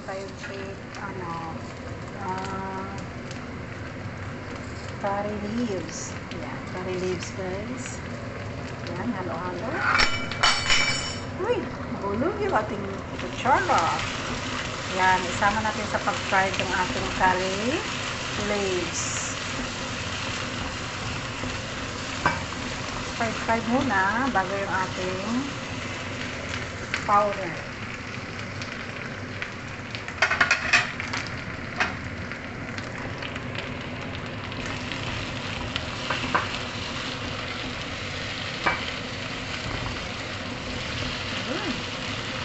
tayo shape, curry leaves. Yan, curry leaves guys. Yan, halo-halo. Uy, nahulog yung ating kutsara. Yan, isama natin sa pag-fry yung ating curry leaves. Fry muna bago yung ating powder.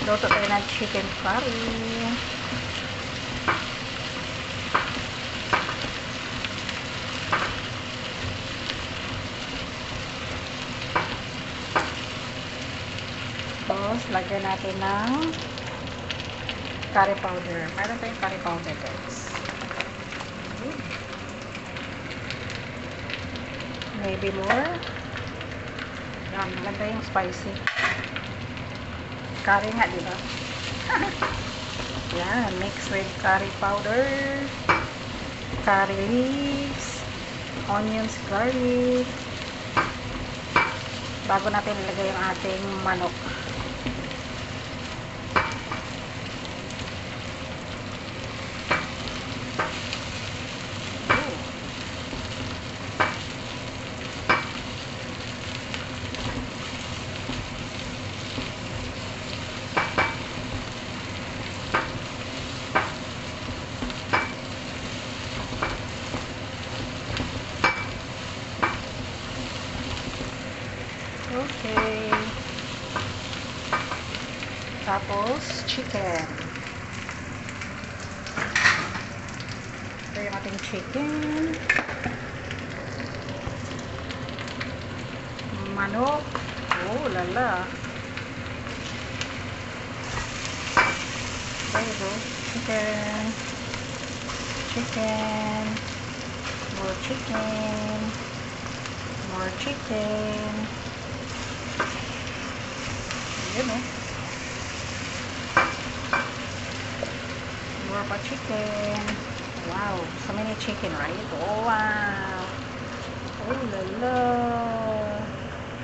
Luto tayo ng chicken curry. Tapos, lagyan natin ng curry powder. Meron tayong curry powder, guys. Maybe more. Yan, maganda yung spicy. Curry nga, diba? Yan, mix with curry powder, curry leaves, onions, garlic. Bago natin ilagay yung ating manok. Okay. Tapos, chicken. Ito yung ating chicken. Manok. Oh, lala. There you go. Chicken. Chicken. More chicken. More chicken. Yun o. More pa chicken. Wow. So many chicken, right? Oh, wow. Oh, lala.